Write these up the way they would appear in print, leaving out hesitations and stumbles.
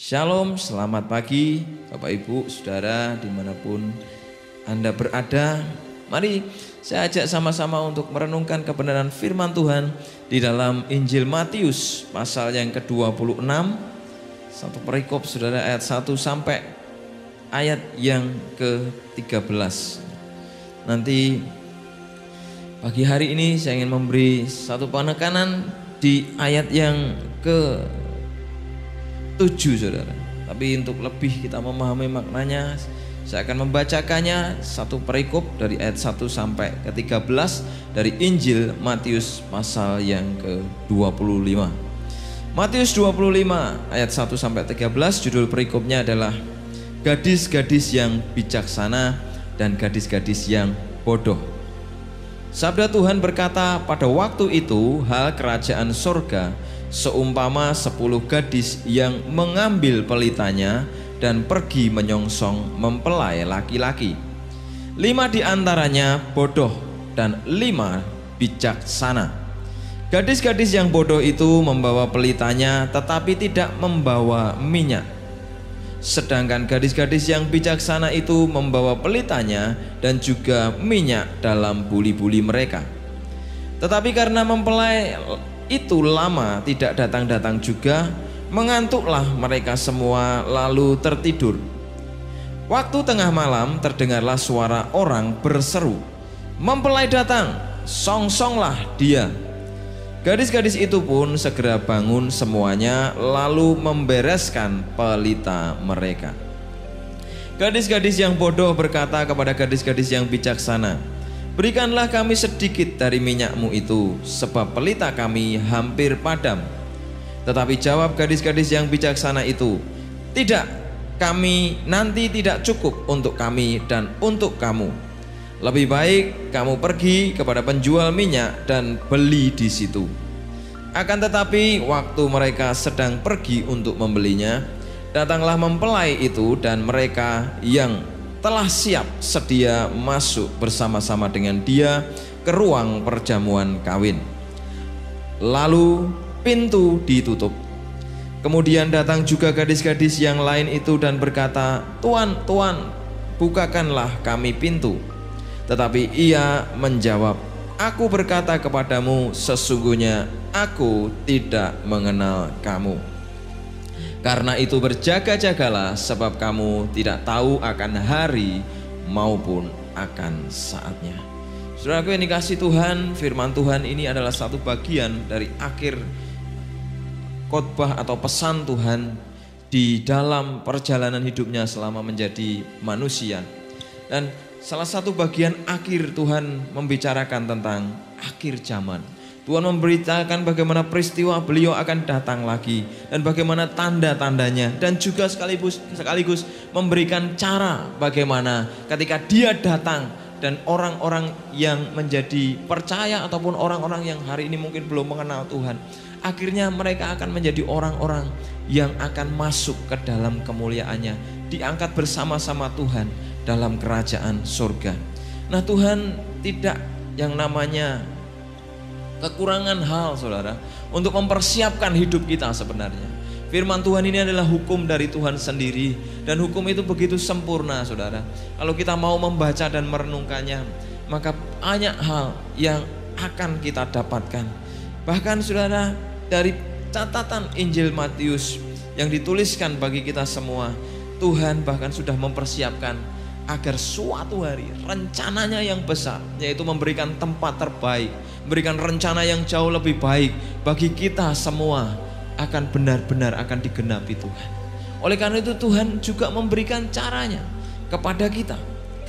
Shalom, selamat pagi Bapak Ibu, Saudara dimanapun Anda berada. Mari saya ajak sama-sama untuk merenungkan kebenaran firman Tuhan di dalam Injil Matius pasal yang ke-26. Satu perikop Saudara ayat 1 sampai ayat yang ke-13. Nanti pagi hari ini saya ingin memberi satu penekanan di ayat yang ke-7 Saudara. Tapi untuk lebih kita memahami maknanya, saya akan membacakannya satu perikop dari ayat 1 sampai ke-13 dari Injil Matius pasal yang ke-25. Matius 25 ayat 1 sampai 13, judul perikopnya adalah gadis-gadis yang bijaksana dan gadis-gadis yang bodoh. Sabda Tuhan berkata, pada waktu itu hal kerajaan sorga seumpama 10 gadis yang mengambil pelitanya dan pergi menyongsong mempelai laki-laki. 5 di antaranya bodoh dan 5 bijaksana. Gadis-gadis yang bodoh itu membawa pelitanya tetapi tidak membawa minyak. Sedangkan gadis-gadis yang bijaksana itu membawa pelitanya dan juga minyak dalam buli-buli mereka. Tetapi karena mempelai itu lama tidak datang-datang juga, mengantuklah mereka semua lalu tertidur. Waktu tengah malam terdengarlah suara orang berseru, "Mempelai datang, songsonglah dia." Gadis-gadis itu pun segera bangun semuanya lalu membereskan pelita mereka. Gadis-gadis yang bodoh berkata kepada gadis-gadis yang bijaksana, "Berikanlah kami sedikit dari minyakmu itu, sebab pelita kami hampir padam." Tetapi jawab gadis-gadis yang bijaksana itu, "Tidak, kami nanti tidak cukup untuk kami dan untuk kamu. Lebih baik kamu pergi kepada penjual minyak dan beli di situ." Akan tetapi waktu mereka sedang pergi untuk membelinya, datanglah mempelai itu dan mereka yang telah siap sedia masuk bersama-sama dengan dia ke ruang perjamuan kawin. Lalu pintu ditutup. Kemudian datang juga gadis-gadis yang lain itu dan berkata, "Tuan, Tuan, bukakanlah kami pintu." Tetapi ia menjawab, "Aku berkata kepadamu, sesungguhnya aku tidak mengenal kamu. Karena itu berjaga-jagalah, sebab kamu tidak tahu akan hari maupun akan saatnya." Saudaraku yang dikasihi Tuhan, firman Tuhan ini adalah satu bagian dari akhir khotbah atau pesan Tuhan di dalam perjalanan hidupnya selama menjadi manusia. Dan salah satu bagian akhir Tuhan membicarakan tentang akhir zaman. Tuhan memberitakan bagaimana peristiwa beliau akan datang lagi dan bagaimana tanda-tandanya, dan juga sekaligus memberikan cara bagaimana ketika dia datang dan orang-orang yang menjadi percaya ataupun orang-orang yang hari ini mungkin belum mengenal Tuhan, akhirnya mereka akan menjadi orang-orang yang akan masuk ke dalam kemuliaannya, diangkat bersama-sama Tuhan dalam kerajaan surga. Nah, Tuhan tidak yang namanya kekurangan hal, saudara, untuk mempersiapkan hidup kita sebenarnya. Firman Tuhan ini adalah hukum dari Tuhan sendiri, dan hukum itu begitu sempurna, saudara. Kalau kita mau membaca dan merenungkannya, maka banyak hal yang akan kita dapatkan. Bahkan saudara, dari catatan Injil Matius yang dituliskan bagi kita semua, Tuhan bahkan sudah mempersiapkan agar suatu hari rencananya yang besar, yaitu memberikan tempat terbaik, memberikan rencana yang jauh lebih baik bagi kita semua, akan benar-benar akan digenapi Tuhan. Oleh karena itu Tuhan juga memberikan caranya kepada kita,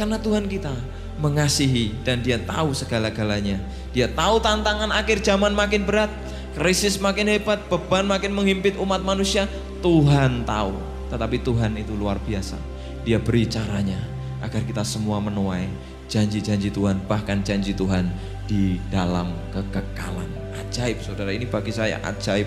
karena Tuhan kita mengasihi dan Dia tahu segala-galanya. Dia tahu tantangan akhir zaman makin berat, krisis makin hebat, beban makin menghimpit umat manusia. Tuhan tahu, tetapi Tuhan itu luar biasa. Dia beri caranya agar kita semua menuai janji-janji Tuhan, bahkan janji Tuhan di dalam kekekalan. Ajaib, saudara, ini bagi saya ajaib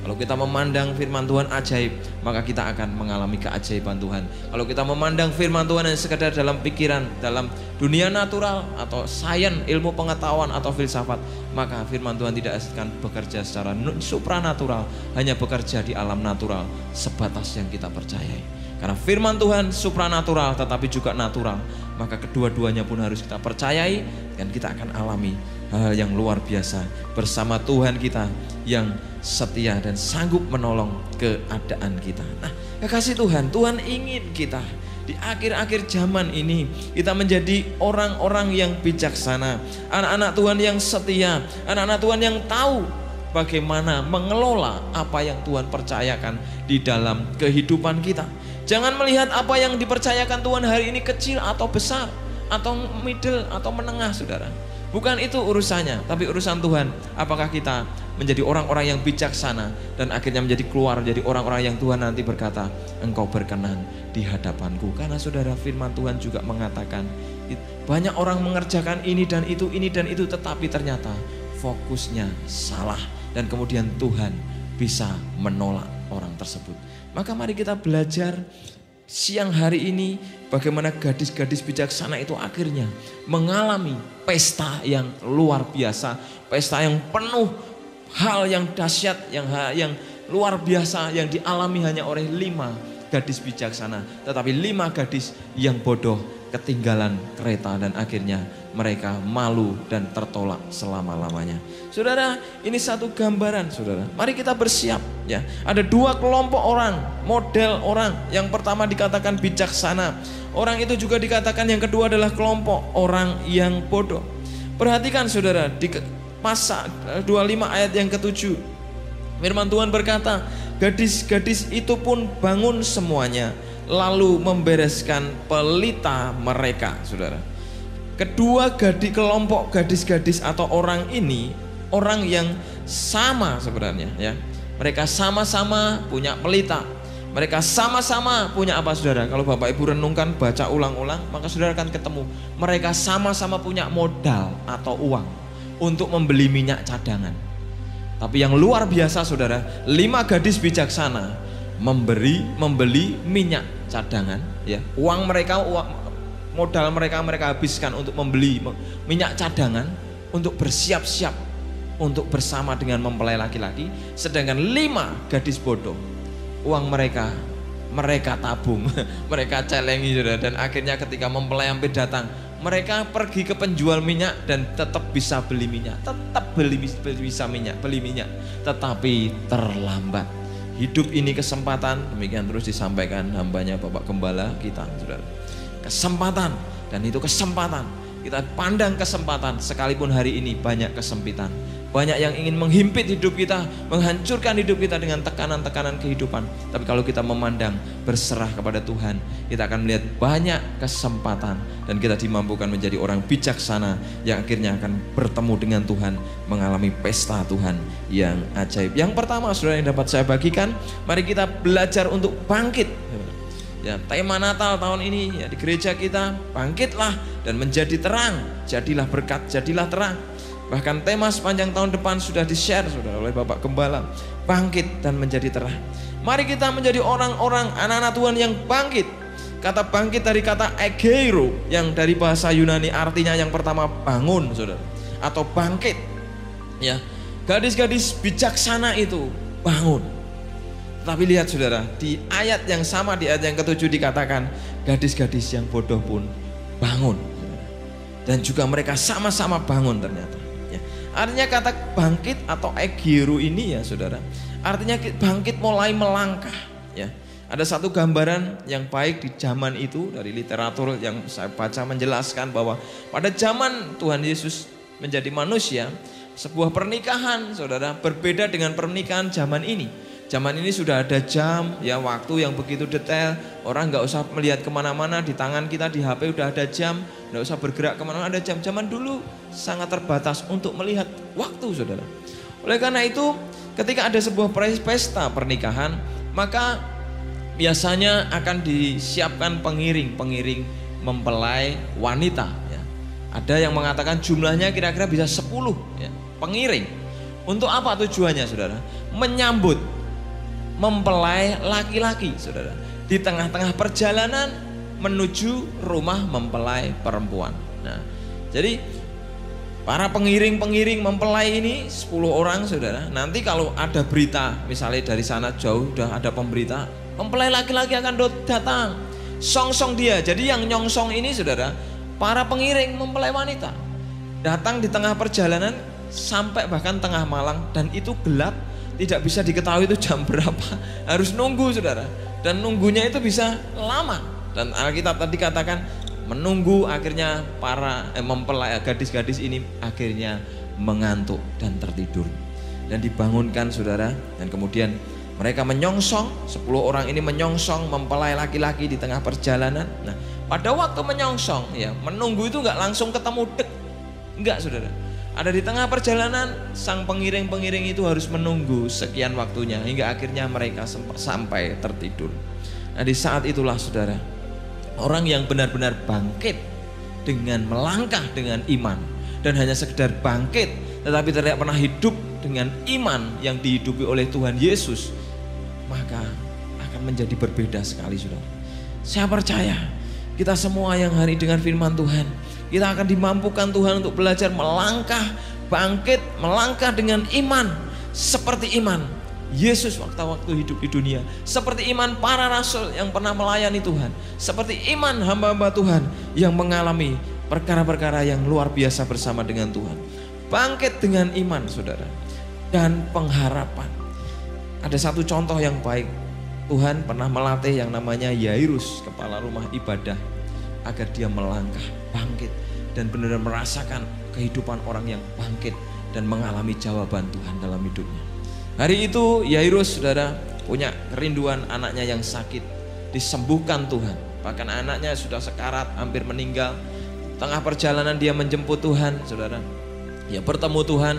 Kalau kita memandang firman Tuhan ajaib, maka kita akan mengalami keajaiban Tuhan. Kalau kita memandang firman Tuhan yang sekedar dalam pikiran, dalam dunia natural atau sains, ilmu pengetahuan atau filsafat, maka firman Tuhan tidak akan bekerja secara supranatural, hanya bekerja di alam natural sebatas yang kita percayai. Karena firman Tuhan supranatural tetapi juga natural, maka kedua-duanya pun harus kita percayai, dan kita akan alami hal yang luar biasa bersama Tuhan kita yang setia dan sanggup menolong keadaan kita. Nah, kekasih Tuhan, Tuhan ingin kita di akhir-akhir zaman ini kita menjadi orang-orang yang bijaksana, anak-anak Tuhan yang setia, anak-anak Tuhan yang tahu bagaimana mengelola apa yang Tuhan percayakan di dalam kehidupan kita. Jangan melihat apa yang dipercayakan Tuhan hari ini kecil atau besar, atau middle atau menengah, saudara. Bukan itu urusannya, tapi urusan Tuhan. Apakah kita menjadi orang-orang yang bijaksana dan akhirnya keluar menjadi orang-orang yang Tuhan nanti berkata, engkau berkenan di hadapanku. Karena saudara, firman Tuhan juga mengatakan banyak orang mengerjakan ini dan itu, tetapi ternyata fokusnya salah, dan kemudian Tuhan bisa menolak orang tersebut. Maka mari kita belajar siang hari ini bagaimana gadis-gadis bijaksana itu akhirnya mengalami pesta yang luar biasa, pesta yang penuh hal yang dahsyat, yang luar biasa, yang dialami hanya oleh 5 gadis bijaksana, tetapi 5 gadis yang bodoh ketinggalan kereta dan akhirnya mereka malu dan tertolak selama-lamanya. Saudara, ini satu gambaran, saudara. Mari kita bersiap, ya. Ada 2 kelompok orang, model orang. Yang pertama dikatakan bijaksana. Orang itu juga dikatakan yang kedua adalah kelompok orang yang bodoh. Perhatikan saudara, di Masa 25 ayat yang ke-7. Firman Tuhan berkata, gadis-gadis itu pun bangun semuanya, lalu membereskan pelita mereka, saudara. Kedua kelompok gadis-gadis atau orang ini, orang yang sama sebenarnya, ya. Mereka sama-sama punya pelita. Mereka sama-sama punya apa, saudara? Kalau Bapak Ibu renungkan, baca ulang-ulang, maka saudara akan ketemu. Mereka sama-sama punya modal atau uang untuk membeli minyak cadangan. Tapi yang luar biasa, saudara, 5 gadis bijaksana membeli minyak cadangan, ya. Modal mereka habiskan untuk membeli minyak cadangan untuk bersiap-siap untuk bersama dengan mempelai laki-laki. Sedangkan 5 gadis bodoh, uang mereka tabung, mereka celengi, saudara. Dan akhirnya ketika mempelai hampir datang, mereka pergi ke penjual minyak dan tetap bisa beli minyak, beli minyak, tetapi terlambat. Hidup ini kesempatan, demikian terus disampaikan hambanya Bapak Gembala kita, saudara. Kesempatan, dan itu kesempatan. Kita pandang kesempatan, sekalipun hari ini banyak kesempitan. Banyak yang ingin menghimpit hidup kita, menghancurkan hidup kita dengan tekanan-tekanan kehidupan. Tapi kalau kita memandang, berserah kepada Tuhan, kita akan melihat banyak kesempatan. Dan kita dimampukan menjadi orang bijaksana yang akhirnya akan bertemu dengan Tuhan, mengalami pesta Tuhan yang ajaib. Yang pertama, saudara, yang dapat saya bagikan, mari kita belajar untuk bangkit. Ya, tema Natal tahun ini, ya, di gereja kita, bangkitlah dan menjadi terang, jadilah berkat, jadilah terang. Bahkan tema sepanjang tahun depan sudah di-share, saudara, oleh Bapak Gembala, bangkit dan menjadi terang. Mari kita menjadi orang-orang anak-anak Tuhan yang bangkit. Kata bangkit dari kata egeiro, yang dari bahasa Yunani artinya yang pertama bangun, saudara, atau bangkit. Ya, gadis-gadis bijaksana itu bangun. Tapi lihat, saudara, di ayat yang sama, di ayat yang ke-7 dikatakan gadis-gadis yang bodoh pun bangun, dan juga mereka sama-sama bangun ternyata. Ya. Artinya kata bangkit atau egeiro ini, ya saudara, artinya bangkit mulai melangkah. Ya. Ada satu gambaran yang baik di zaman itu dari literatur yang saya baca menjelaskan bahwa pada zaman Tuhan Yesus menjadi manusia, sebuah pernikahan, saudara, berbeda dengan pernikahan zaman ini. Zaman ini sudah ada jam, ya, waktu yang begitu detail. Orang nggak usah melihat kemana-mana, di tangan kita di HP udah ada jam, nggak usah bergerak kemana-mana, ada jam. Zaman dulu sangat terbatas untuk melihat waktu, saudara. Oleh karena itu, ketika ada sebuah pesta pernikahan, maka biasanya akan disiapkan pengiring mempelai wanita. Ya. Ada yang mengatakan jumlahnya kira-kira bisa 10, ya, pengiring. Untuk apa tujuannya, saudara? Menyambut mempelai laki-laki, saudara. Di tengah-tengah perjalanan menuju rumah mempelai perempuan. Nah, jadi para pengiring-pengiring mempelai ini 10 orang, saudara. Nanti kalau ada berita, misalnya dari sana jauh udah ada pemberita, mempelai laki-laki akan datang. Song-song dia. Jadi yang nyongsong ini, saudara, para pengiring mempelai wanita. Datang di tengah perjalanan sampai bahkan tengah malam, dan itu gelap, tidak bisa diketahui itu jam berapa. Harus nunggu, saudara. Dan nunggunya itu bisa lama. Dan Alkitab tadi katakan menunggu, akhirnya para mempelai gadis-gadis ini akhirnya mengantuk dan tertidur. Dan dibangunkan, saudara, dan kemudian mereka menyongsong, 10 orang ini menyongsong mempelai laki-laki di tengah perjalanan. Nah, pada waktu menyongsong, ya, menunggu itu enggak langsung ketemu enggak, saudara. Ada di tengah perjalanan, sang pengiring-pengiring itu harus menunggu sekian waktunya hingga akhirnya mereka sampai tertidur. Nah, di saat itulah, saudara, orang yang benar-benar bangkit dengan melangkah dengan iman, dan hanya sekedar bangkit tetapi tidak pernah hidup dengan iman yang dihidupi oleh Tuhan Yesus, maka akan menjadi berbeda sekali, saudara. Saya percaya kita semua yang hari dengan firman Tuhan, kita akan dimampukan Tuhan untuk belajar melangkah, bangkit, melangkah dengan iman, seperti iman Yesus waktu hidup di dunia, seperti iman para rasul yang pernah melayani Tuhan, seperti iman hamba-hamba Tuhan yang mengalami perkara-perkara yang luar biasa bersama dengan Tuhan. Bangkit dengan iman, saudara, dan pengharapan. Ada satu contoh yang baik. Tuhan pernah melatih yang namanya Yairus, kepala rumah ibadah, agar dia melangkah, bangkit, dan benar-benar merasakan kehidupan orang yang bangkit dan mengalami jawaban Tuhan dalam hidupnya. Hari itu Yairus, saudara, punya kerinduan anaknya yang sakit, disembuhkan Tuhan. Bahkan anaknya sudah sekarat, hampir meninggal. Tengah perjalanan dia menjemput Tuhan, saudara. Dia bertemu Tuhan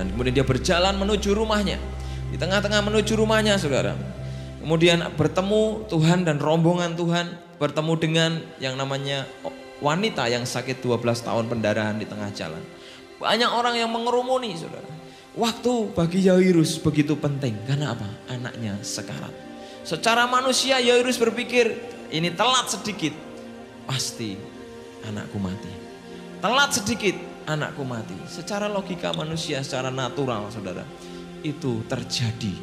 dan kemudian dia berjalan menuju rumahnya. Di tengah-tengah menuju rumahnya, saudara, kemudian bertemu Tuhan dan rombongan Tuhan, bertemu dengan yang namanya wanita yang sakit 12 tahun pendarahan di tengah jalan. Banyak orang yang mengerumuni, saudara. Waktu bagi Yairus begitu penting. Karena apa? Anaknya sekarat. Secara manusia Yairus berpikir, ini telat sedikit, pasti anakku mati. Telat sedikit, anakku mati. Secara logika manusia, secara natural, saudara, itu terjadi.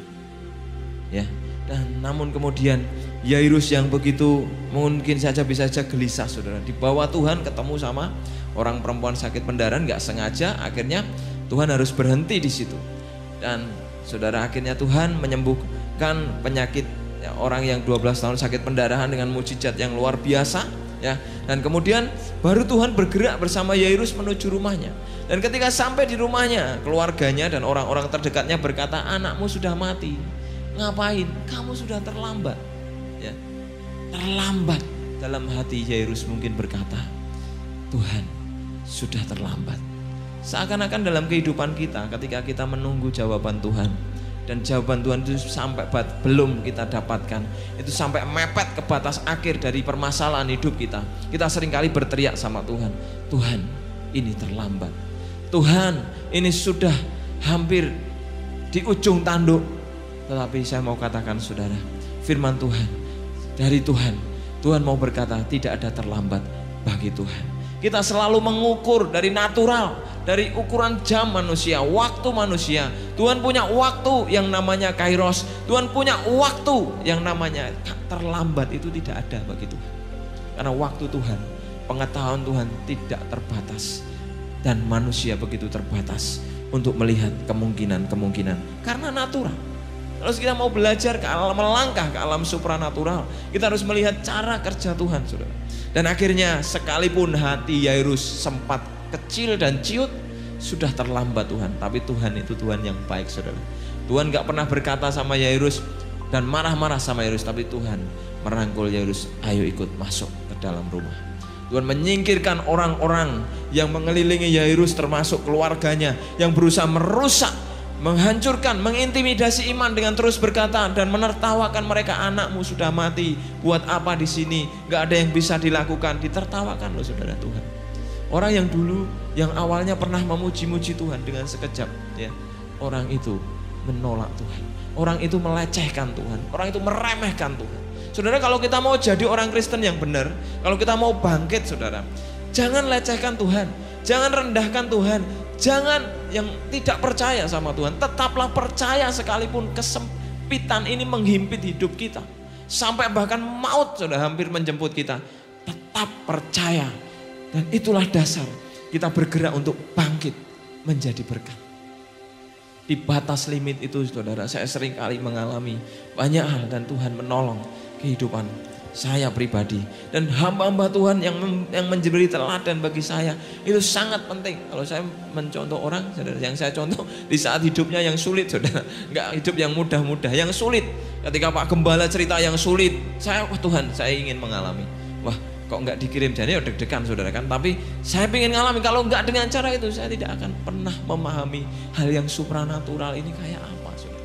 Ya. Dan namun kemudian Yairus yang begitu mungkin saja bisa saja gelisah, saudara, dibawa Tuhan ketemu sama orang perempuan sakit pendarahan, nggak sengaja, akhirnya Tuhan harus berhenti di situ. Dan saudara, akhirnya Tuhan menyembuhkan penyakit orang yang 12 tahun sakit pendarahan dengan mujizat yang luar biasa, ya. Dan kemudian baru Tuhan bergerak bersama Yairus menuju rumahnya. Dan ketika sampai di rumahnya, keluarganya dan orang-orang terdekatnya berkata, anakmu sudah mati. Ngapain? Kamu sudah terlambat. Ya. Terlambat. Dalam hati Yairus mungkin berkata, Tuhan, sudah terlambat. Seakan-akan dalam kehidupan kita, ketika kita menunggu jawaban Tuhan, dan jawaban Tuhan itu sampai belum kita dapatkan, itu sampai mepet ke batas akhir dari permasalahan hidup kita, kita seringkali berteriak sama Tuhan, Tuhan, ini terlambat. Tuhan, ini sudah hampir di ujung tanduk. Tetapi saya mau katakan, saudara, firman Tuhan dari Tuhan, Tuhan mau berkata, tidak ada terlambat bagi Tuhan. Kita selalu mengukur dari natural, dari ukuran jam manusia, waktu manusia. Tuhan punya waktu yang namanya kairos. Tuhan punya waktu yang namanya terlambat, itu tidak ada bagi Tuhan. Karena waktu Tuhan, pengetahuan Tuhan tidak terbatas. Dan manusia begitu terbatas untuk melihat kemungkinan-kemungkinan. Karena natural. Kalau kita mau belajar ke alam, melangkah ke alam supranatural, kita harus melihat cara kerja Tuhan, saudara. Dan akhirnya sekalipun hati Yairus sempat kecil dan ciut, sudah terlambat Tuhan. Tapi Tuhan itu Tuhan yang baik, saudara. Tuhan gak pernah berkata sama Yairus dan marah-marah sama Yairus, tapi Tuhan merangkul Yairus, ayo ikut masuk ke dalam rumah. Tuhan menyingkirkan orang-orang yang mengelilingi Yairus, termasuk keluarganya yang berusaha merusak, menghancurkan, mengintimidasi iman dengan terus berkata dan menertawakan mereka, anakmu sudah mati, buat apa di sini, gak ada yang bisa dilakukan. Ditertawakan loh, saudara Tuhan. Orang yang dulu, yang awalnya pernah memuji-muji Tuhan dengan sekejap, ya, orang itu menolak Tuhan. Orang itu melecehkan Tuhan. Orang itu meremehkan Tuhan. Saudara, kalau kita mau jadi orang Kristen yang benar, kalau kita mau bangkit, saudara, jangan lecehkan Tuhan, jangan rendahkan Tuhan, jangan yang tidak percaya sama Tuhan. Tetaplah percaya sekalipun kesempitan ini menghimpit hidup kita. Sampai bahkan maut sudah hampir menjemput kita. Tetap percaya. Dan itulah dasar kita bergerak untuk bangkit menjadi berkat. Di batas limit itu saudara, saya sering kali mengalami banyak hal dan Tuhan menolong kehidupan saya pribadi. Dan hamba-hamba Tuhan yang menjadi teladan bagi saya itu sangat penting. Kalau saya mencontoh orang, saudara, yang saya contoh di saat hidupnya yang sulit, saudara, enggak hidup yang mudah-mudah, yang sulit. Ketika Pak Gembala cerita yang sulit, wah Tuhan, saya ingin mengalami. Wah, kok enggak dikirim, jadi deg-degan saudara kan. Tapi saya ingin mengalami, kalau enggak dengan cara itu saya tidak akan pernah memahami hal yang supranatural ini kayak apa, saudara.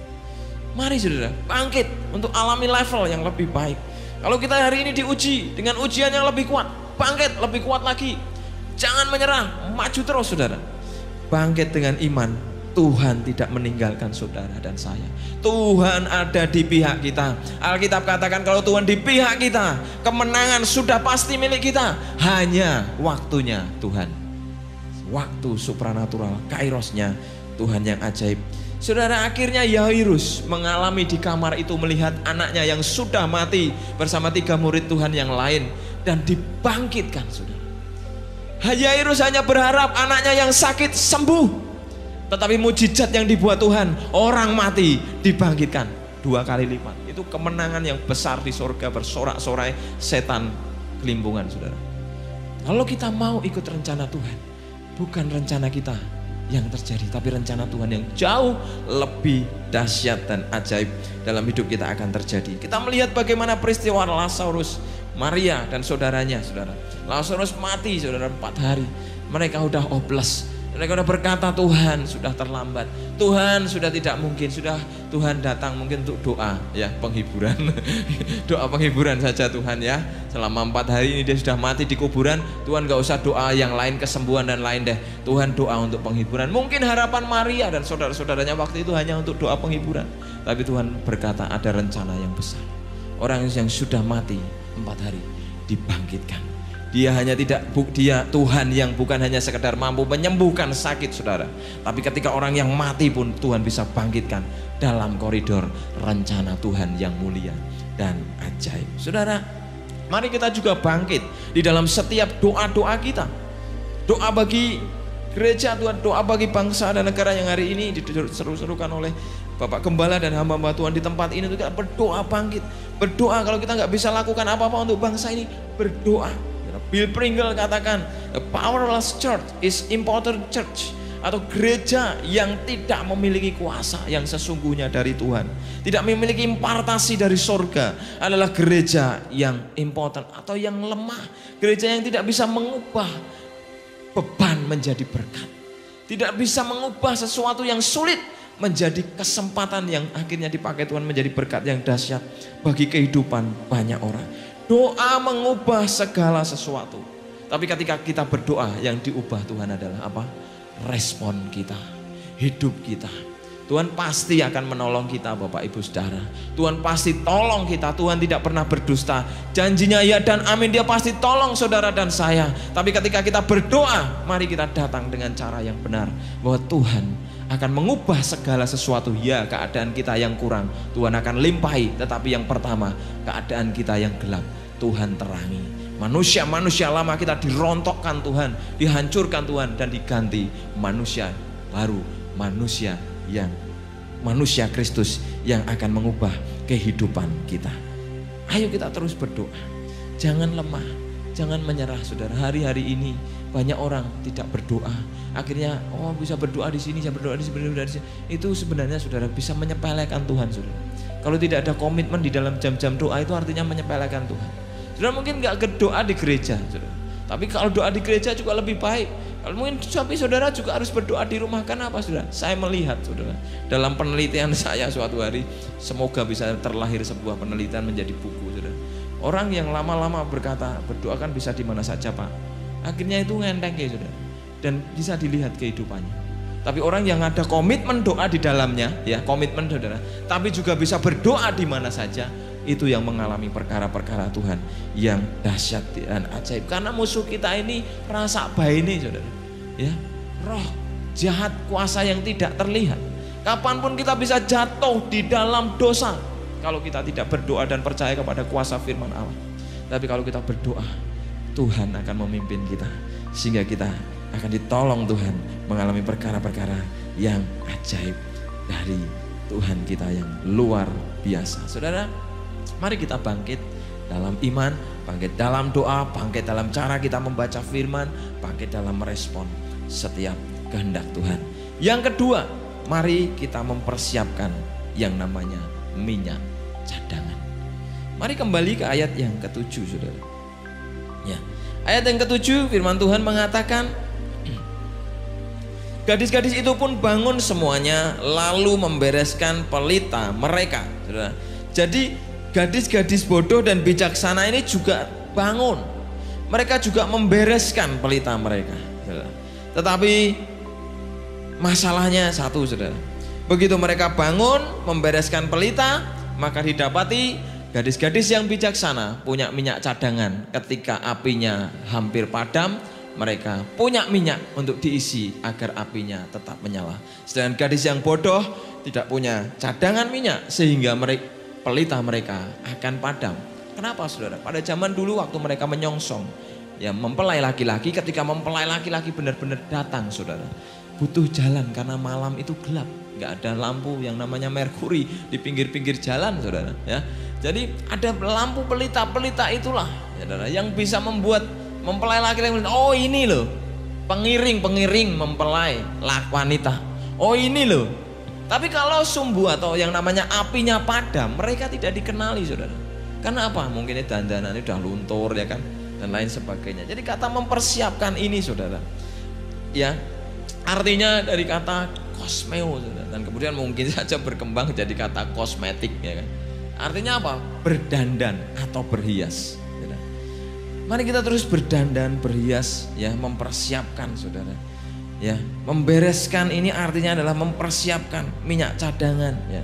Mari saudara, bangkit untuk alami level yang lebih baik. Kalau kita hari ini diuji dengan ujian yang lebih kuat, bangkit lebih kuat lagi. Jangan menyerah, maju terus saudara. Bangkit dengan iman, Tuhan tidak meninggalkan saudara dan saya. Tuhan ada di pihak kita. Alkitab katakan kalau Tuhan di pihak kita, kemenangan sudah pasti milik kita. Hanya waktunya Tuhan. Waktu supranatural, kairosnya Tuhan yang ajaib. Saudara, akhirnya Yairus mengalami di kamar itu melihat anaknya yang sudah mati bersama 3 murid Tuhan yang lain dan dibangkitkan, saudara. Yairus hanya berharap anaknya yang sakit sembuh, tetapi mujizat yang dibuat Tuhan, orang mati dibangkitkan 2 kali lipat. Itu kemenangan yang besar di surga, bersorak-sorai setan kelimpungan, saudara. Kalau kita mau ikut rencana Tuhan, bukan rencana kita yang terjadi, tapi rencana Tuhan yang jauh lebih dahsyat dan ajaib dalam hidup kita akan terjadi. Kita melihat bagaimana peristiwa Lazarus, Maria dan saudaranya, saudara. Lazarus mati, saudara, 4 hari. Mereka udah hopeless. Mereka udah berkata, Tuhan sudah terlambat, Tuhan sudah tidak mungkin, sudah Tuhan datang mungkin untuk doa, ya, penghiburan. Doa penghiburan saja Tuhan, ya. Selama 4 hari ini dia sudah mati di kuburan, Tuhan gak usah doa yang lain, kesembuhan dan lain deh. Tuhan doa untuk penghiburan. Mungkin harapan Maria dan saudara-saudaranya waktu itu hanya untuk doa penghiburan. Tapi Tuhan berkata ada rencana yang besar. Orang yang sudah mati 4 hari dibangkitkan. Dia Tuhan yang bukan hanya sekedar mampu menyembuhkan sakit, saudara, tapi ketika orang yang mati pun Tuhan bisa bangkitkan dalam koridor rencana Tuhan yang mulia dan ajaib. Saudara, mari kita juga bangkit di dalam setiap doa-doa kita. Doa bagi gereja Tuhan, doa bagi bangsa dan negara yang hari ini diseru-serukan oleh Bapak Gembala dan hamba-hamba Tuhan di tempat ini. Kita berdoa bangkit, berdoa. Kalau kita nggak bisa lakukan apa-apa untuk bangsa ini, berdoa. Bill Pringle katakan, a powerless church is important church, atau gereja yang tidak memiliki kuasa yang sesungguhnya dari Tuhan, tidak memiliki impartasi dari sorga, adalah gereja yang important atau yang lemah, gereja yang tidak bisa mengubah beban menjadi berkat, tidak bisa mengubah sesuatu yang sulit menjadi kesempatan yang akhirnya dipakai Tuhan menjadi berkat yang dahsyat bagi kehidupan banyak orang. Doa mengubah segala sesuatu. Tapi ketika kita berdoa, yang diubah Tuhan adalah apa? Respon kita, hidup kita. Tuhan pasti akan menolong kita, Bapak Ibu Saudara. Tuhan pasti tolong kita. Tuhan tidak pernah berdusta. Janjinya ya dan amin. Dia pasti tolong saudara dan saya. Tapi ketika kita berdoa, mari kita datang dengan cara yang benar, bahwa Tuhan akan mengubah segala sesuatu. Ya, keadaan kita yang kurang Tuhan akan limpahi. Tetapi yang pertama, keadaan kita yang gelap Tuhan terangi. Manusia-manusia lama kita dirontokkan Tuhan, dihancurkan Tuhan, dan diganti manusia baru, manusia Kristus yang akan mengubah kehidupan kita. Ayo kita terus berdoa. Jangan lemah, jangan menyerah, saudara. Hari-hari ini banyak orang tidak berdoa. Akhirnya bisa berdoa di sini, bisa berdoa di sini, berdoa di sini. Itu sebenarnya saudara bisa menyepelekan Tuhan, saudara. Kalau tidak ada komitmen di dalam jam-jam doa, itu artinya menyepelekan Tuhan. Saudara mungkin nggak berdoa di gereja, saudara. Tapi kalau doa di gereja juga lebih baik. Kalau mungkin tapi saudara juga harus berdoa di rumah. Kenapa, saudara? Saya melihat, saudara, dalam penelitian saya suatu hari, semoga bisa terlahir sebuah penelitian menjadi buku, saudara. Orang yang lama-lama berkata berdoa kan bisa di mana saja, Pak. Akhirnya itu ngenteng ya, saudara. Dan bisa dilihat kehidupannya. Tapi orang yang ada komitmen doa di dalamnya, ya komitmen saudara, tapi juga bisa berdoa di mana saja, itu yang mengalami perkara-perkara Tuhan yang dahsyat dan ajaib. Karena musuh kita ini rasa baini saudara, ya roh jahat, kuasa yang tidak terlihat. Kapanpun kita bisa jatuh di dalam dosa kalau kita tidak berdoa dan percaya kepada kuasa firman Allah. Tapi kalau kita berdoa, Tuhan akan memimpin kita sehingga kita akan ditolong Tuhan mengalami perkara-perkara yang ajaib dari Tuhan kita yang luar biasa. Saudara, mari kita bangkit dalam iman, bangkit dalam doa, bangkit dalam cara kita membaca firman, bangkit dalam merespon setiap kehendak Tuhan. Yang kedua, mari kita mempersiapkan yang namanya minyak cadangan. Mari kembali ke ayat yang ke-7 saudara. Ya, ayat yang ke-7 firman Tuhan mengatakan, gadis-gadis itu pun bangun semuanya lalu membereskan pelita mereka. Saudara. Jadi gadis-gadis bodoh dan bijaksana ini juga bangun. Mereka juga membereskan pelita mereka. Saudara. Tetapi masalahnya satu saudara. Begitu mereka bangun membereskan pelita, maka didapati gadis-gadis yang bijaksana punya minyak cadangan. Ketika apinya hampir padam, mereka punya minyak untuk diisi agar apinya tetap menyala. Sedangkan gadis yang bodoh tidak punya cadangan minyak sehingga pelita mereka akan padam. Kenapa saudara? Pada zaman dulu waktu mereka menyongsong, ya mempelai laki-laki, ketika mempelai laki-laki benar-benar datang saudara, butuh jalan karena malam itu gelap, nggak ada lampu yang namanya merkuri di pinggir-pinggir jalan saudara. Ya, jadi ada lampu pelita itulah saudara yang bisa membuat mempelai laki-laki, oh ini loh pengiring mempelai wanita, oh ini loh. Tapi kalau sumbu atau yang namanya apinya padam, mereka tidak dikenali saudara. Karena apa? Mungkin dandanannya udah luntur ya kan, dan lain sebagainya. Jadi kata mempersiapkan ini saudara, ya artinya dari kata kosmeo saudara, dan kemudian mungkin saja berkembang jadi kata kosmetik ya kan. Artinya apa? Berdandan atau berhias. Mari kita terus berdandan, berhias, ya, mempersiapkan saudara. Ya, membereskan ini artinya adalah mempersiapkan minyak cadangan. Ya.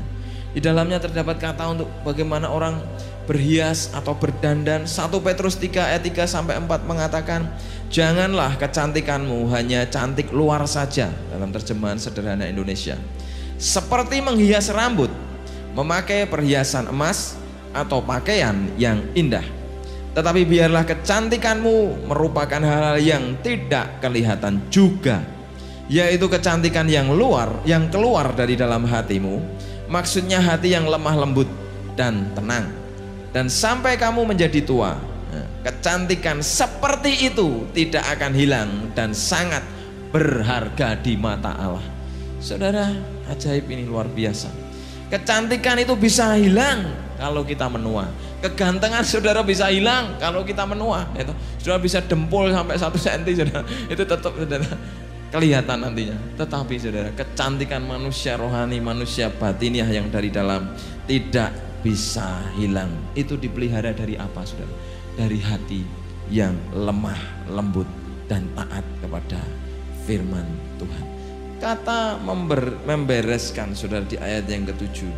Di dalamnya terdapat kata untuk bagaimana orang berhias atau berdandan. 1 Petrus 3 ayat 3 sampai 4 mengatakan, janganlah kecantikanmu hanya cantik luar saja, dalam terjemahan sederhana Indonesia. Seperti menghias rambut, memakai perhiasan emas atau pakaian yang indah. Tetapi biarlah kecantikanmu merupakan hal-hal yang tidak kelihatan juga, yaitu kecantikan yang keluar dari dalam hatimu, maksudnya hati yang lemah lembut dan tenang. Dan sampai kamu menjadi tua, kecantikan seperti itu tidak akan hilang dan sangat berharga di mata Allah. Saudara, ajaib ini luar biasa. Kecantikan itu bisa hilang kalau kita menua. Kegantengan saudara bisa hilang kalau kita menua. Itu saudara bisa dempul sampai 1 cm saudara, itu tetap saudara kelihatan nantinya. Tetapi saudara, kecantikan manusia rohani, manusia batiniah yang dari dalam tidak bisa hilang. Itu dipelihara dari apa saudara? Dari hati yang lemah lembut dan taat kepada firman Tuhan. Kata membereskan saudara di ayat yang ke-7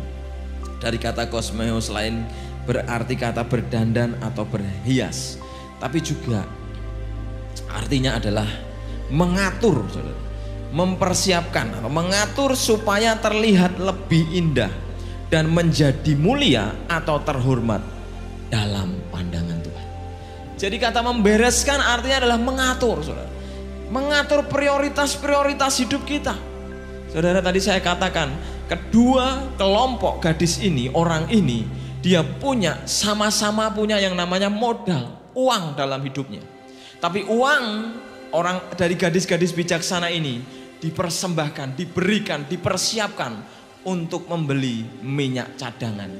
dari kata kosmeo selain berarti kata berdandan atau berhias, tapi juga artinya adalah mengatur saudara, mempersiapkan atau mengatur supaya terlihat lebih indah dan menjadi mulia atau terhormat dalam pandangan Tuhan. Jadi kata membereskan artinya adalah mengatur saudara, mengatur prioritas-prioritas hidup kita. Saudara, tadi saya katakan kedua kelompok gadis ini, orang ini, dia sama-sama punya yang namanya modal, uang dalam hidupnya. Tapi uang orang dari gadis-gadis bijaksana ini dipersembahkan, diberikan, dipersiapkan untuk membeli minyak cadangan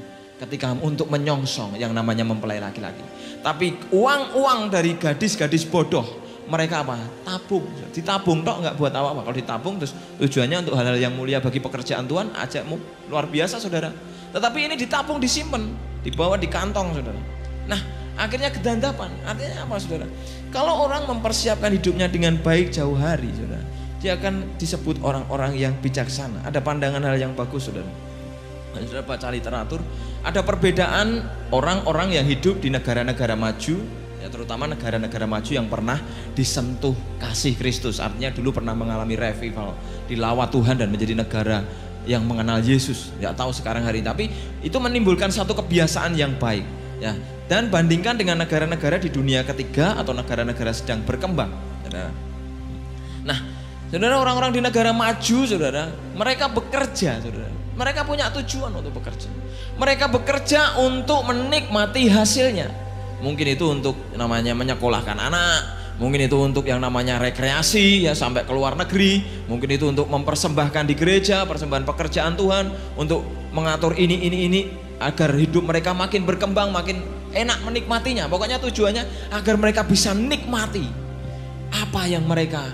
ketika untuk menyongsong yang namanya mempelai laki-laki. Tapi uang-uang dari gadis-gadis bodoh, mereka apa? Tabung. Ditabung tok nggak buat apa-apa. Kalau ditabung terus tujuannya untuk hal-hal yang mulia bagi pekerjaan Tuhan, ajakmu luar biasa saudara. Tetapi ini ditabung, disimpan, dibawa di kantong saudara. Nah, akhirnya kedandapan. Artinya apa saudara? Kalau orang mempersiapkan hidupnya dengan baik jauh hari saudara, dia akan disebut orang-orang yang bijaksana. Ada pandangan hal yang bagus, saudara. Saudara baca literatur, ada perbedaan orang-orang yang hidup di negara-negara maju, ya, terutama negara-negara maju yang pernah disentuh kasih Kristus. Artinya dulu pernah mengalami revival, dilawat Tuhan dan menjadi negara yang mengenal Yesus. Tidak tahu sekarang hari ini, tapi itu menimbulkan satu kebiasaan yang baik, ya. Dan bandingkan dengan negara-negara di dunia ketiga atau negara-negara sedang berkembang, saudara. Nah, saudara, orang-orang di negara maju, saudara, mereka bekerja, saudara. Mereka punya tujuan untuk bekerja. Mereka bekerja untuk menikmati hasilnya. Mungkin itu untuk namanya menyekolahkan anak, mungkin itu untuk yang namanya rekreasi, ya, sampai ke luar negeri. Mungkin itu untuk mempersembahkan di gereja, persembahan pekerjaan Tuhan, untuk mengatur ini agar hidup mereka makin berkembang, makin enak menikmatinya. Pokoknya tujuannya agar mereka bisa nikmati apa yang mereka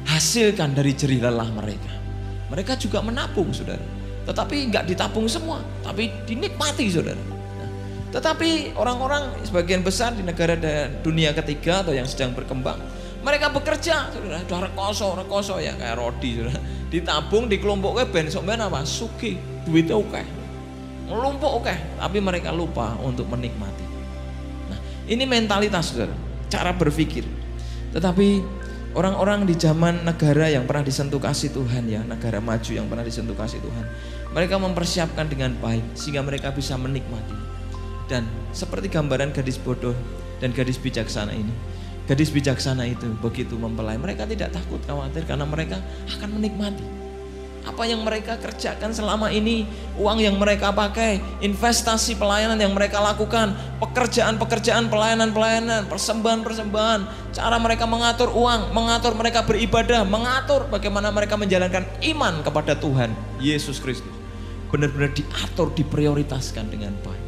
hasilkan dari jerih lelah mereka. Mereka juga menabung, saudara. Tetapi nggak ditabung semua, tapi dinikmati, saudara. Nah, tetapi orang-orang sebagian besar di negara dunia ketiga atau yang sedang berkembang, mereka bekerja, saudara. Udah rekoso ya, kayak rodi, saudara. Ditabung, dikelompoknya ben sampean apa? Sugih, duitnya oke. Ngelumpuk oke, tapi mereka lupa untuk menikmati. Nah, ini mentalitas, saudara, cara berpikir. Tetapi orang-orang di zaman negara yang pernah disentuh kasih Tuhan, ya, negara maju yang pernah disentuh kasih Tuhan, mereka mempersiapkan dengan baik sehingga mereka bisa menikmati. Dan seperti gambaran gadis bodoh dan gadis bijaksana ini, gadis bijaksana itu begitu mempelai, mereka tidak takut khawatir karena mereka akan menikmati apa yang mereka kerjakan selama ini, uang yang mereka pakai, investasi pelayanan yang mereka lakukan, pekerjaan-pekerjaan, pelayanan-pelayanan, persembahan-persembahan, cara mereka mengatur uang, mengatur mereka beribadah, mengatur bagaimana mereka menjalankan iman kepada Tuhan Yesus Kristus. Benar-benar diatur, diprioritaskan dengan baik.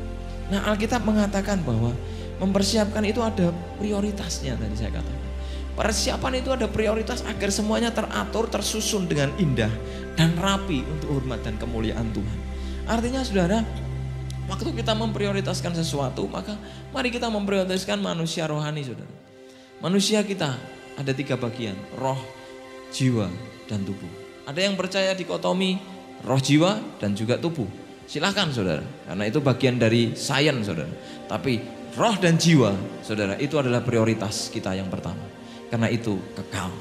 Nah, Alkitab mengatakan bahwa mempersiapkan itu ada prioritasnya, tadi saya katakan. Persiapan itu ada prioritas agar semuanya teratur, tersusun dengan indah dan rapi untuk hormat dan kemuliaan Tuhan. Artinya, saudara, waktu kita memprioritaskan sesuatu, maka mari kita memprioritaskan manusia rohani, saudara. Manusia kita ada 3 bagian, roh, jiwa, dan tubuh. Ada yang percaya dikotomi roh, jiwa, dan juga tubuh. Silahkan, saudara, karena itu bagian dari sains, saudara. Tapi roh dan jiwa, saudara, itu adalah prioritas kita yang pertama. Karena itu kekal.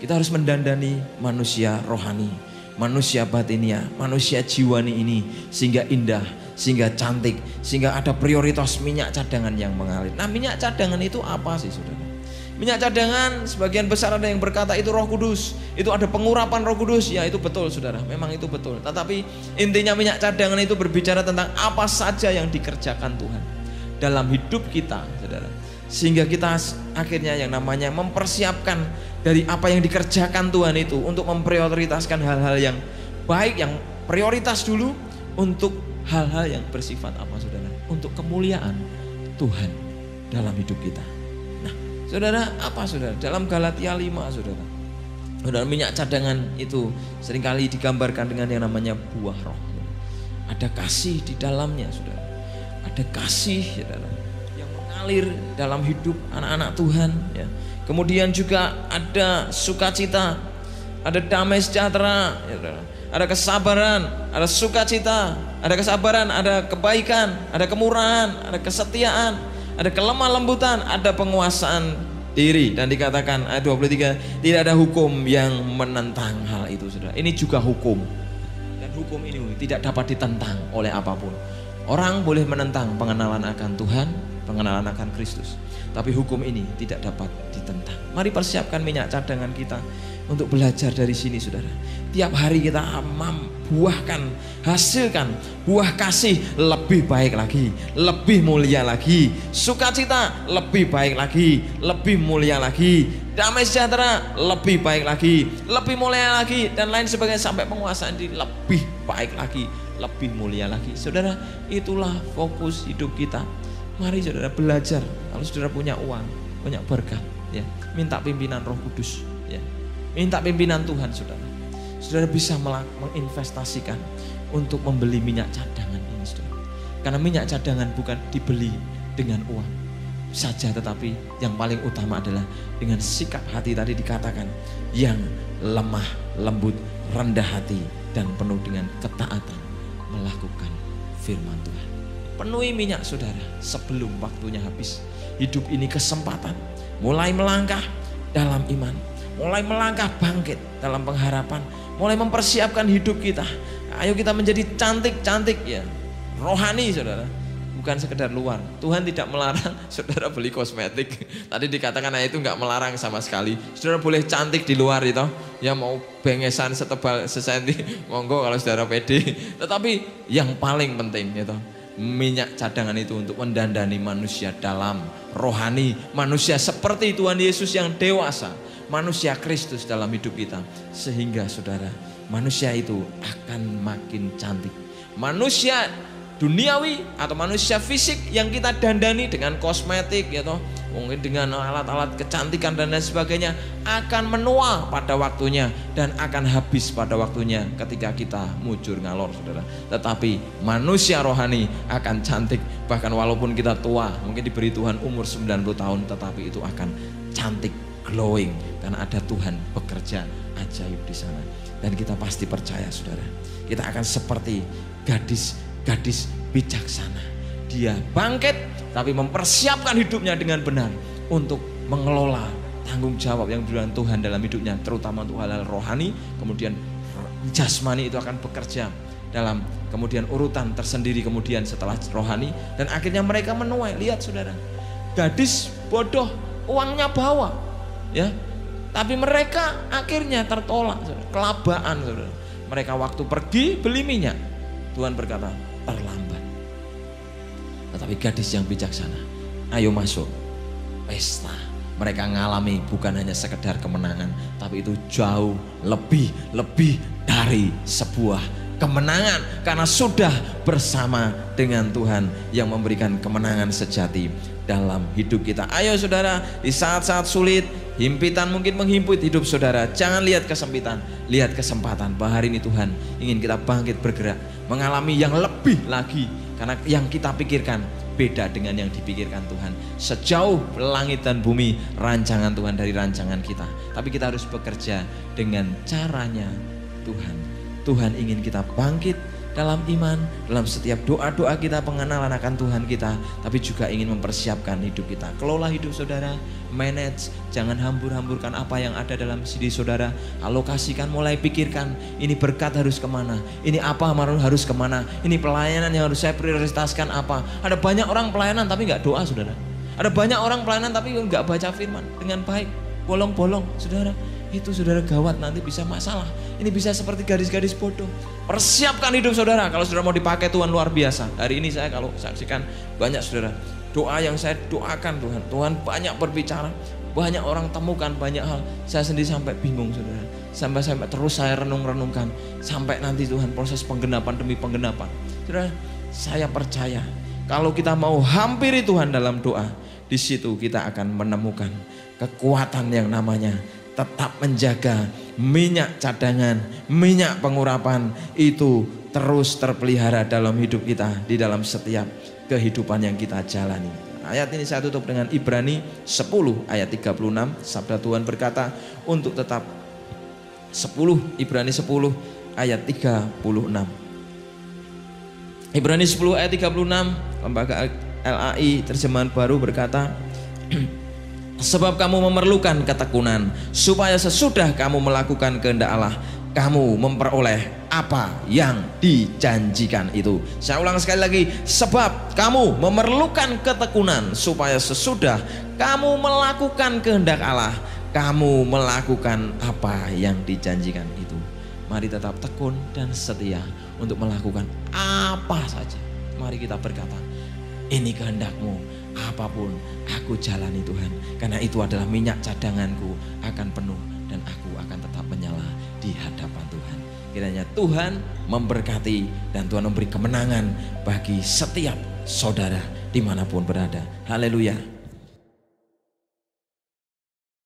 Kita harus mendandani manusia rohani, manusia batinia, manusia jiwani ini sehingga indah, sehingga cantik, sehingga ada prioritas minyak cadangan yang mengalir. Nah, minyak cadangan itu apa sih, saudara? Minyak cadangan sebagian besar ada yang berkata itu Roh Kudus, itu ada pengurapan Roh Kudus. Ya, itu betul, saudara, memang itu betul. Tetapi intinya minyak cadangan itu berbicara tentang apa saja yang dikerjakan Tuhan dalam hidup kita, saudara. Sehingga kita akhirnya yang namanya mempersiapkan dari apa yang dikerjakan Tuhan itu untuk memprioritaskan hal-hal yang baik, yang prioritas dulu untuk hal-hal yang bersifat apa, saudara? Untuk kemuliaan Tuhan dalam hidup kita. Nah, saudara, apa, saudara? Dalam Galatia 5, saudara, minyak cadangan itu seringkali digambarkan dengan yang namanya buah roh. Ada kasih di dalamnya, saudara. Ada kasih, saudara, mengalir dalam hidup anak-anak Tuhan, ya. Kemudian juga ada sukacita, ada damai sejahtera, ya, ada kesabaran, ada sukacita, ada kesabaran, ada kebaikan, ada kemurahan, ada kesetiaan, ada kelemah lembutan, ada penguasaan diri. Dan dikatakan ayat 23, tidak ada hukum yang menentang hal itu, saudara. Ini juga hukum, dan hukum ini tidak dapat ditentang oleh apapun. Orang boleh menentang pengenalan akan Tuhan, pengenalan akan Kristus, tapi hukum ini tidak dapat ditentang. Mari persiapkan minyak cadangan kita untuk belajar dari sini, saudara. Tiap hari kita buahkan, hasilkan buah kasih lebih baik lagi, lebih mulia lagi, sukacita lebih baik lagi, lebih mulia lagi, damai sejahtera lebih baik lagi, lebih mulia lagi, dan lain sebagainya sampai penguasaan diri lebih baik lagi, lebih mulia lagi. Saudara, itulah fokus hidup kita. Mari, saudara, belajar. Kalau saudara punya uang, punya berkat, ya, minta pimpinan Roh Kudus, ya, minta pimpinan Tuhan, saudara. Saudara bisa menginvestasikan untuk membeli minyak cadangan ini, saudara. Karena minyak cadangan bukan dibeli dengan uang, saja, tetapi yang paling utama adalah dengan sikap hati tadi dikatakan yang lemah, lembut, rendah hati dan penuh dengan ketaatan melakukan firman Tuhan. Penuhi minyak saudara sebelum waktunya habis. Hidup ini kesempatan mulai melangkah dalam iman, mulai melangkah bangkit dalam pengharapan, mulai mempersiapkan hidup kita. Ayo kita menjadi cantik-cantik ya, rohani saudara, bukan sekedar luar. Tuhan tidak melarang saudara beli kosmetik. Tadi dikatakan itu nggak melarang sama sekali. Saudara boleh cantik di luar itu, ya mau bengesan setebal sesenti, monggo kalau saudara pede. Tetapi yang paling penting itu minyak cadangan itu untuk mendandani manusia dalam rohani, manusia seperti Tuhan Yesus yang dewasa, manusia Kristus dalam hidup kita, sehingga saudara manusia itu akan makin cantik. Manusia duniawi atau manusia fisik yang kita dandani dengan kosmetik ya toh, mungkin dengan alat-alat kecantikan dan lain sebagainya, akan menua pada waktunya dan akan habis pada waktunya ketika kita mujur ngalor saudara. Tetapi manusia rohani akan cantik, bahkan walaupun kita tua, mungkin diberi Tuhan umur 90 tahun, tetapi itu akan cantik, glowing, karena ada Tuhan bekerja ajaib di sana. Dan kita pasti percaya saudara, kita akan seperti gadis bijaksana. Dia bangkit tapi mempersiapkan hidupnya dengan benar untuk mengelola tanggung jawab yang diberikan Tuhan dalam hidupnya, terutama untuk hal-hal rohani. Kemudian jasmani itu akan bekerja dalam kemudian urutan tersendiri kemudian setelah rohani, dan akhirnya mereka menuai. Lihat saudara, gadis bodoh uangnya bawa ya, tapi mereka akhirnya tertolak saudara. Kelabaan saudara. Mereka waktu pergi beli minyak, Tuhan berkata terlambat. Tetapi gadis yang bijaksana, ayo masuk pesta. Mereka ngalami bukan hanya sekedar kemenangan, tapi itu jauh lebih dari sebuah kemenangan, karena sudah bersama dengan Tuhan yang memberikan kemenangan sejati dalam hidup kita. Ayo saudara, di saat-saat sulit, himpitan mungkin menghimpit hidup saudara, jangan lihat kesempitan, lihat kesempatan bahwa hari ini Tuhan ingin kita bangkit bergerak, mengalami yang lebih lagi, karena yang kita pikirkan beda dengan yang dipikirkan Tuhan. Sejauh langit dan bumi rancangan Tuhan dari rancangan kita, tapi kita harus bekerja dengan caranya Tuhan. Tuhan ingin kita bangkit dalam iman, dalam setiap doa-doa kita, pengenalan akan Tuhan kita, tapi juga ingin mempersiapkan hidup kita. Kelola hidup saudara, manage, jangan hambur-hamburkan apa yang ada dalam diri saudara. Alokasikan, mulai pikirkan, ini berkat harus kemana, ini apa harus kemana, ini pelayanan yang harus saya prioritaskan apa. Ada banyak orang pelayanan tapi nggak doa saudara. Ada banyak orang pelayanan tapi nggak baca firman dengan baik, bolong-bolong saudara. Itu saudara gawat, nanti bisa masalah. Ini bisa seperti gadis-gadis bodoh. Persiapkan hidup saudara kalau saudara mau dipakai Tuhan luar biasa. Hari ini saya kalau saksikan banyak saudara, doa yang saya doakan Tuhan banyak berbicara, banyak orang temukan banyak hal. Saya sendiri sampai bingung saudara, sampai terus saya renung-renungkan sampai nanti Tuhan proses penggenapan demi penggenapan. Saudara, saya percaya kalau kita mau hampiri Tuhan dalam doa, di situ kita akan menemukan kekuatan yang namanya tetap menjaga minyak cadangan, minyak pengurapan itu terus terpelihara dalam hidup kita, di dalam setiap kehidupan yang kita jalani. Ayat ini saya tutup dengan Ibrani 10 ayat 36. Sabda Tuhan berkata untuk tetap 10, Ibrani 10 ayat 36. Ibrani 10 ayat 36, Lembaga LAI terjemahan baru berkata, sebab kamu memerlukan ketekunan, supaya sesudah kamu melakukan kehendak Allah, kamu memperoleh apa yang dijanjikan itu. Saya ulang sekali lagi, sebab kamu memerlukan ketekunan, supaya sesudah kamu melakukan kehendak Allah, kamu melakukan apa yang dijanjikan itu. Mari tetap tekun dan setia untuk melakukan apa saja. Mari kita berkata, ini kehendakmu, apapun aku jalani Tuhan, karena itu adalah minyak cadanganku akan penuh dan aku akan tetap menyala di hadapan Tuhan. Kiranya Tuhan memberkati dan Tuhan memberi kemenangan bagi setiap saudara dimanapun berada. Haleluya.